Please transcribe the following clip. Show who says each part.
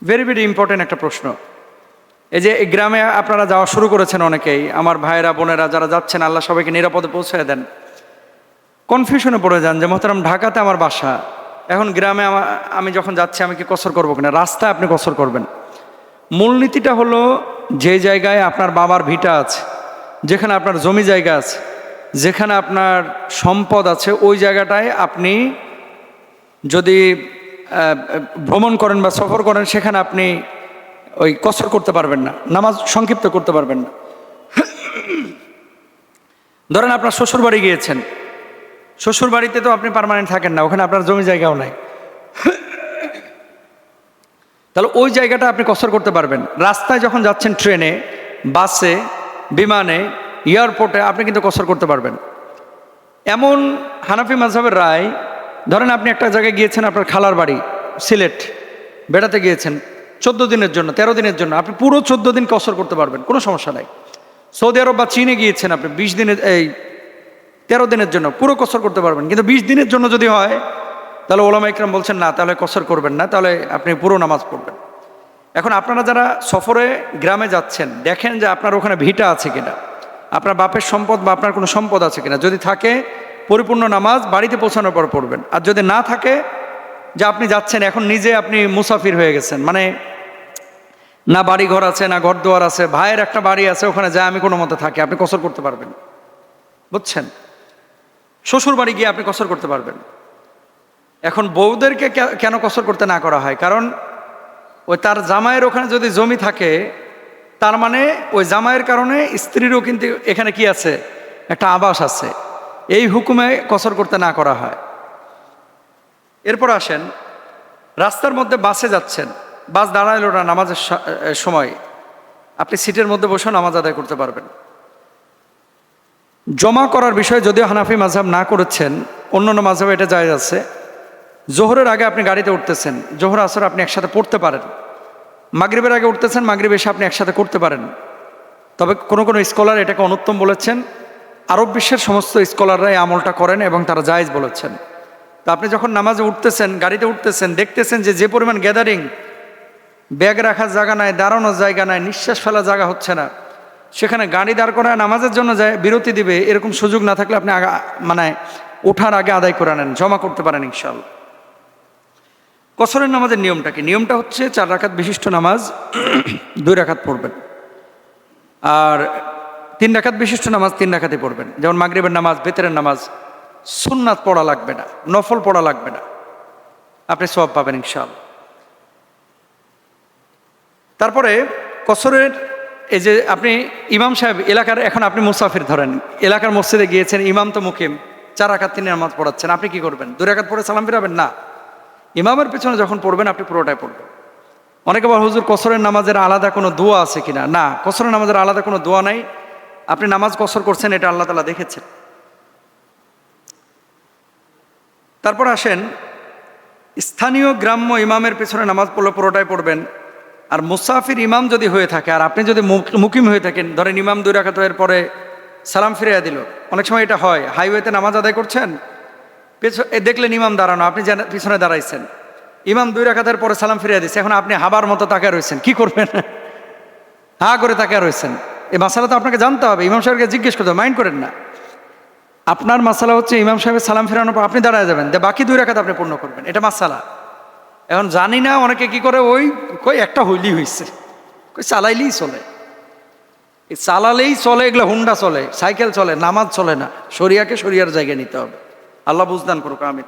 Speaker 1: Very very important একটা প্রশ্ন। এই যে এই গ্রামে আপনারা যাওয়া শুরু করেছেন অনেকেই, আমার ভাইয়েরা বোনেরা যারা যাচ্ছেন, আল্লাহ সবাইকে নিরাপদে পৌঁছে দেন। কনফিউশনে পড়ে যান যে মোহতারাম ঢাকাতে আমার বাসা, এখন গ্রামে আমি যখন যাচ্ছি আমি কি কসর করবো কিনা। রাস্তায় আপনি কসর করবেন। মূলনীতিটা হলো, যে জায়গায় আপনার বাবার ভিটা আছে, যেখানে আপনার জমি জায়গা আছে, যেখানে আপনার সম্পদ আছে, ওই জায়গাটায় আপনি যদি ভ্রমণ করেন বা সফর করেন, সেখানে আপনি ওই কসর করতে পারবেন না, নামাজ সংক্ষিপ্ত করতে পারবেন না। ধরেন আপনার শ্বশুর বাড়ি গিয়েছেন, শ্বশুর বাড়িতে তো আপনি পার্মানেন্ট থাকেন না, ওখানে আপনার জমি জায়গাও নাই, তাহলে ওই জায়গাটা আপনি কসর করতে পারবেন। রাস্তায় যখন যাচ্ছেন, ট্রেনে, বাসে, বিমানে, এয়ারপোর্টে, আপনি কিন্তু কসর করতে পারবেন। এমন হানাফি মাযহাবের রায়, ধরেন আপনি একটা জায়গায় গিয়েছেন, আপনার খালার বাড়ি সিলেট, বেড়াতে গিয়েছেন 14 দিনের জন্য, 13 দিনের জন্য, আপনি পুরো 14 দিন কসর করতে পারবেন, কোনো সমস্যা নাই। সৌদি আরব বা চীনে গিয়েছেন আপনি 20 দিনের, 13 দিনের জন্য পুরো কসর করতে পারবেন। কিন্তু 20 দিনের জন্য যদি হয়, তাহলে ওলামা ইকরাম বলছেন না, তাহলে কসর করবেন না, তাহলে আপনি পুরো নামাজ পড়বেন। এখন আপনারা যারা সফরে গ্রামে যাচ্ছেন, দেখেন যে আপনার ওখানে ভিটা আছে কিনা, আপনার বাপের সম্পদ বা আপনার কোনো সম্পদ আছে কিনা। যদি থাকে, পরিপূর্ণ নামাজ বাড়িতে পৌঁছানোর পর পড়বেন। আর যদি না থাকে, যে আপনি যাচ্ছেন এখন নিজে আপনি মুসাফির হয়ে গেছেন, মানে না বাড়ি ঘর আছে, না ঘর দুয়ার আছে, ভাইয়ের একটা বাড়ি আছে, ওখানে যায় আমি কোনো মতে থাকি, আপনি কসর করতে পারবেন, বুঝছেন। শ্বশুর বাড়ি গিয়ে আপনি কসর করতে পারবেন। এখন বউদেরকে কেন কসর করতে না করা হয়? কারণ ওই তার জামাইয়ের ওখানে যদি জমি থাকে, তার মানে ওই জামাইয়ের কারণে স্ত্রীরও কিন্তু এখানে কি আছে, একটা আবাস আছে। এই হুকুমে কসর করতে না করা হয়। এরপর আসেন, রাস্তার মধ্যে বাসে যাচ্ছেন, বাস দাঁড়াইল না নামাজের সময়, আপনি সিটের মধ্যে বসে নামাজ আদায় করতে পারবেন। জমা করার বিষয়ে যদিও হানাফি মাযহাব না করেছেন, অন্যান্য মাযহাবে এটা জায়েজ আছে। জোহরের আগে আপনি গাড়িতে উঠতেছেন, জোহর আসর আপনি একসাথে পড়তে পারেন। মাগরিবের আগে উঠতেছেন, মাগরিব এসে আপনি একসাথে করতে পারেন। তবে কোনো কোনো স্কলার এটাকে অনুত্তম বলেছেন। আরব বিশ্বের সমস্ত স্কলাররা এই আমলটা করেন এবং তারা জায়েজ বলেছেন। তো আপনি যখন নামাজে উঠতেছেন, গাড়িতে উঠতেছেন, দেখতেছেন যে পরিমাণ গ্যাদারিং, ব্যাগ রাখার জায়গা নাই, দাঁড়ানোর জায়গা নাই, নিঃশ্বাস ফেলার জায়গা হচ্ছে না, সেখানে গাড়ি দাঁড় করায় নামাজের জন্য যায় বিরতি দিবে, এরকম সুযোগ না থাকলে আপনি মানে ওঠার আগে আদায় করে নেন, জমা করতে পারেন ইনশাআল্লাহ। কসরের নামাজের নিয়মটা কি? নিয়মটা হচ্ছে 4 রাকাত বিশিষ্ট নামাজ 2 রাকাত পড়বেন, আর 3 রাকাত বিশিষ্ট নামাজ 3 রাকাতে পড়বেন। যেমন মাগরিবের নামাজ, বেতেরের নামাজ, সুন্নাত পড়া লাগবে না, নফল পড়া লাগবে না, আপনি সওয়াব পাবেন ইনশাআল্লাহ। তারপরে কসরের এই যে আপনি ইমাম সাহেব এলাকার, এখন আপনি মুসাফির, ধরেন এলাকার মসজিদে গিয়েছেন, ইমাম তো মুকিম, 4 রাকাত তিনি নামাজ পড়াচ্ছেন, আপনি কি করবেন? 2 রাকাত পড়ে সালাম ফিরাবেন না, ইমামের পেছনে যখন পড়বেন আপনি পুরোটাই পড়বেন। অনেকে বলে হুজুর কসরের নামাজের আলাদা কোনো দোয়া আছে কিনা? না, কসরের নামাজের আলাদা কোনো দোয়া নাই। আপনি নামাজ কসর করছেন, এটা আল্লাহ তাআলা দেখেছেন। তারপর আসেন, স্থানীয় গ্রাম্য ইমামের পেছনে নামাজ পড়লে পুরোটাই পড়বেন। আর মুসাফির ইমাম যদি হয়ে থাকে, আর আপনি যদি মুকিম হয়ে থাকেন, ধরেন ইমাম 2 রাকাত এর পরে সালাম ফিরিয়ে দিল, অনেক সময় এটা হয়, হাইওয়েতে নামাজ আদায় করছেন, দেখলেন ইমাম দাঁড়ানো, আপনি পিছনে দাঁড়াইছেন, ইমাম 2 রাকাতের পরে সালাম ফিরিয়ে দিচ্ছে, এখন আপনি হাবার মতো তাকিয়ে রয়েছেন, কি করবেন? হা করে তাকিয়ে রয়েছেন। এই মাসালা তো আপনাকে জানতে হবে, ইমাম সাহেবকে জিজ্ঞেস করতে হবে, মাইন্ড করেন না। আপনার মাসালা হচ্ছে ইমাম সাহেবের সালাম ফেরানোর পর আপনি দাঁড়ায় যাবেন, বাকি 2 রাকাত আপনি পূর্ণ করবেন, এটা মাসালা। এখন জানি না অনেকে কি করে, ওই একটা হইলেই হয়েছে, চালাইলেই চলে, চালালেই চলে, এগুলো হুন্ডা চলে, সাইকেল চলে, নামাজ চলে না। শরিয়াকে শরিয়ার জায়গায় নিতে হবে। আল্লাহ বুঝদান করুক, আমিন।